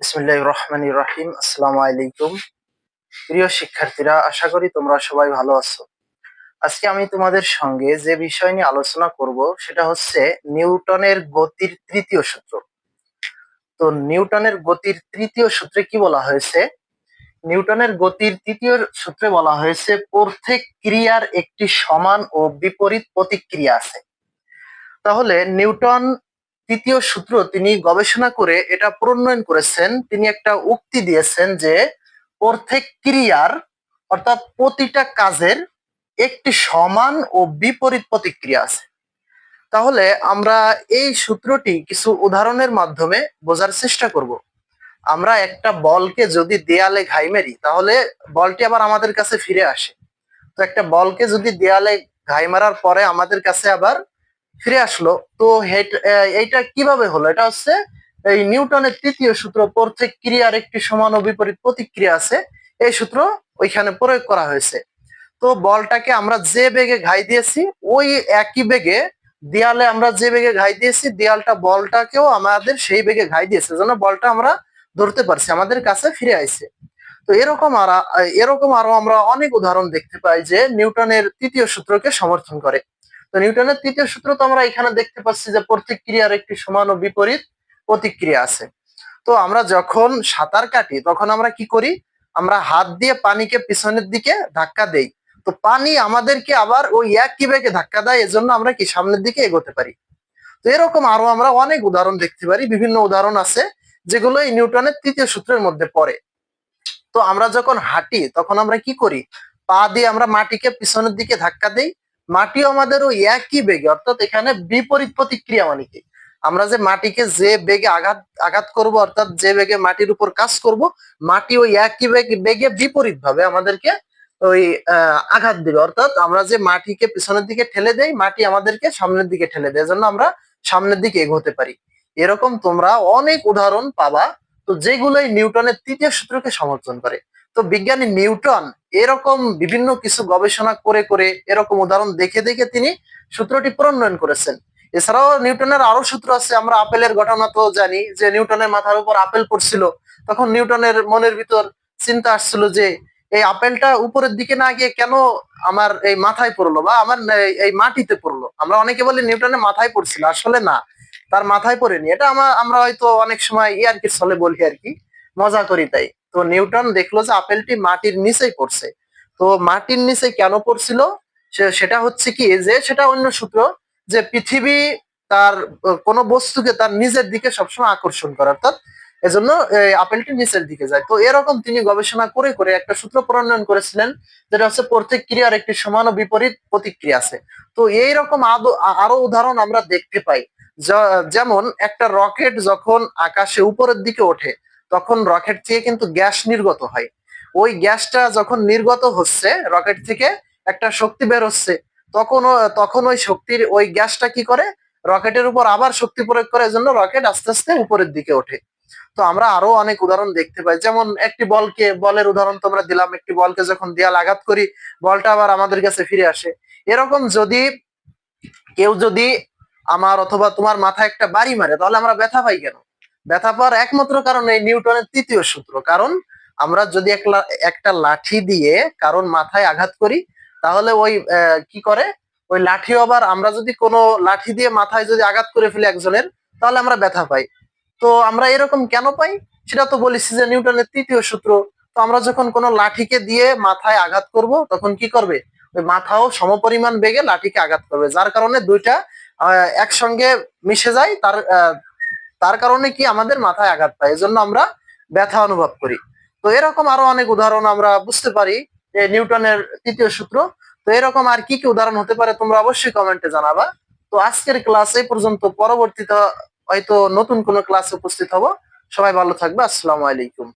বিসমিল্লাহির রহমানির রহিম। আসসালামু আলাইকুম। প্রিয় শিক্ষার্থীরা, আশা করি তোমরা সবাই ভালো আছো। আজকে আমি তোমাদের সঙ্গে যে বিষয় নিয়ে আলোচনা করব সেটা হচ্ছে নিউটনের গতির তৃতীয় সূত্র। তো নিউটনের গতির তৃতীয় সূত্রে কি বলা হয়েছে? নিউটনের গতির তৃতীয় সূত্রে বলা হয়েছে প্রত্যেক ক্রিয়ার একটি সমান ও বিপরীত প্রতিক্রিয়া আছে। তাহলে নিউটন তৃতীয় সূত্র তিনি গবেষণা করে এটা প্রণয়ন করেছেন। তিনি একটা উক্তি দিয়েছেন যে প্রত্যেক ক্রিয়ার অর্থাৎ প্রতিটা কাজের একটি সমান ও বিপরীত প্রতিক্রিয়া আছে। তাহলে আমরা এই সূত্রটি কিছু উদাহরণের মাধ্যমে বোঝার চেষ্টা করব। আমরা একটা বলকে যদি দেয়ালে ঘাই মারি তাহলে বলটি আবার আমাদের কাছে ফিরে আসে। তো একটা বলকে যদি দেয়ালে ঘাই মারার পরে আমাদের কাছে আবার ফিরে আসলো, তো এইটা কিভাবে হলো? এটা হচ্ছে এই নিউটনের তৃতীয় সূত্র, প্রত্যেক ক্রিয়ার একটি সমান ও বিপরীত প্রতিক্রিয়া আছে, এই সূত্র ওইখানে প্রয়োগ করা হয়েছে। তো বলটাকে আমরা যে বেগে ঘাই দিয়েছি ওই একই বেগে দেয়ালে আমরা যে বেগে ঘাই দিয়েছি, দেয়ালটা বলটাকেও আমাদের সেই বেগে ঘাই দিয়েছে, জন্য বলটা আমরা ধরতে পারছি, আমাদের কাছে ফিরে আইছে। তো এরকম আরো আমরা অনেক উদাহরণ দেখতে পাই যে নিউটনের তৃতীয় সূত্রকে সমর্থন করে। তো নিউটনের তৃতীয় সূত্র তো আমরা এখানে দেখতে পাচ্ছি যে প্রত্যেক ক্রিয়ার একটি সমান ও বিপরীত প্রতিক্রিয়া আছে। তো আমরা যখন সাঁতার কাটি তখন আমরা কি করি? আমরা হাত দিয়ে পানিকে পিছনের দিকে ধাক্কা দেই। তো পানি আমাদেরকে আবার ওই একই বেগে ধাক্কা দেয়, এজন্য আমরা কি সামনের দিকে এগোতে পারি। তো এরকম আরো আমরা অনেক উদাহরণ দেখতে পারি, বিভিন্ন উদাহরণ আছে যেগুলো এই নিউটনের তৃতীয় সূত্রের মধ্যে পড়ে। তো আমরা যখন হাঁটি তখন আমরা কি করি? পা দিয়ে আমরা মাটিকে পিছনের দিকে ধাক্কা দেই, মাটিও আমাদের ওই একই বেগে, অর্থাৎ এখানে বিপরীত প্রতিক্রিয়া। মানে কি, আমরা যে মাটিকে যে বেগে আঘাত আঘাত করব, অর্থাৎ যে বেগে মাটির উপর কাজ করব, মাটি ওই একই বেগে বিপরীত ভাবে আমাদেরকে ওই আঘাত দিবে। অর্থাৎ আমরা যে মাটিকে পিছনের দিকে ঠেলে দেই, মাটি আমাদেরকে সামনের দিকে ঠেলে দেয়, জন্য আমরা সামনের দিকে এগোতে পারি। এরকম তোমরা অনেক উদাহরণ পাবা, তো যেগুলোই নিউটনের তৃতীয় সূত্রকে সমর্থন করে। তো বিজ্ঞানী নিউটন এরকম বিভিন্ন কিছু গবেষণা করে করে এরকম উদাহরণ দেখে দেখে তিনি সূত্রটি প্রণয়ন করেছেন। এছাড়াও নিউটনের আরো সূত্র আছে। আমরা আপেলের ঘটনা তো জানি, যে নিউটনের মাথার উপর আপেল পড়ছিল, তখন নিউটনের মনের ভিতর চিন্তা আসছিল যে এই আপেলটা উপরের দিকে না গিয়ে কেন আমার এই মাথায় পড়লো বা আমার এই মাটিতে পড়লো। আমরা অনেকে বলি নিউটনের মাথায় পড়ছিল, আসলে না, তার মাথায় পড়েনি। এটা আমরা হয়তো অনেক সময় ইয়ার্কির ছলে বলি আর কি, মজা করি তাই। তো নিউটন দেখলো যে আপেলটি মাটির নিচেই পড়ছে। তো মাটির নিচে কেন পড়ছিল সেটা হচ্ছে কি, যে সেটা অন্য সূত্র, যে পৃথিবী তার কোন বস্তুকে তার নিজের দিকে সবসময় আকর্ষণ করে, অর্থাৎ এজন্য আপেলটি নিচের দিকে যায়। তো এরকম তিনি গবেষণা করে করে একটা সূত্র প্রণয়ন করেছিলেন, যেটা হচ্ছে প্রত্যেক ক্রিয়ার একটি সমান ও বিপরীত প্রতিক্রিয়া আছে। তো এইরকম আরো উদাহরণ আমরা দেখতে পাই। যেমন একটা রকেট যখন আকাশে উপরের দিকে ওঠে তখন রকেট থেকে কিন্তু গ্যাস নির্গত হয়। ওই গ্যাসটা যখন নির্গত হচ্ছে রকেট থেকে, একটা শক্তি বের হচ্ছে, তখন ওই শক্তির ওই গ্যাসটা কি করে, রকেটের উপর আবার শক্তি প্রয়োগ করে, এজন্য রকেট আস্তে আস্তে উপরের দিকে ওঠে। তো আমরা আরো অনেক উদাহরণ দেখতে পাই, যেমন একটি বলের উদাহরণ তোমরা দিলাম, একটি বলকে যখন দেয়াল আঘাত করি বলটা আবার আমাদের কাছে ফিরে আসে। এরকম যদি আমার অথবা তোমার মাথায় একটা বাড়ি মারে তাহলে আমরা ব্যথা পাই কেন? ব্যথা পাওয়ার একমাত্র কারণ এই নিউটনের তৃতীয় সূত্র। কারণ আমরা যদি একটা লাঠি দিয়ে কারণ মাথায় আঘাত করি তাহলে ওই কি করে, ওই লাঠি আবার আমরা যদি কোনো লাঠি দিয়ে মাথায় যদি আঘাত করে ফেলি একজনের, তাহলে আমরা ব্যথা পাই। তো আমরা এরকম কেন পাই? সেটা তো বলেছি যে নিউটনের তৃতীয় সূত্র। তো আমরা যখন কোনো লাঠিকে দিয়ে মাথায় আঘাত করব তখন কি করবে, ওই মাথাও সমপরিমাণ বেগে লাঠিকে আঘাত করবে, যার কারণে দুইটা একসঙ্গে মিশে যায়। তার কারণে কি আমাদের মাথায় আঘাত পায়, এজন্য আমরা ব্যথা অনুভব করি। তো এরকম আরো অনেক উদাহরণ আমরা বুঝতে পারি যে নিউটনের তৃতীয় সূত্র। তো এরকম আর কি কি উদাহরণ হতে পারে তোমরা অবশ্যই কমেন্টে জানাবা। তো আজকের ক্লাস এই পর্যন্ত, পরবর্তীতে হয়তো নতুন কোনো ক্লাসে উপস্থিত হব। সবাই ভালো থাকবে। আসসালামু আলাইকুম।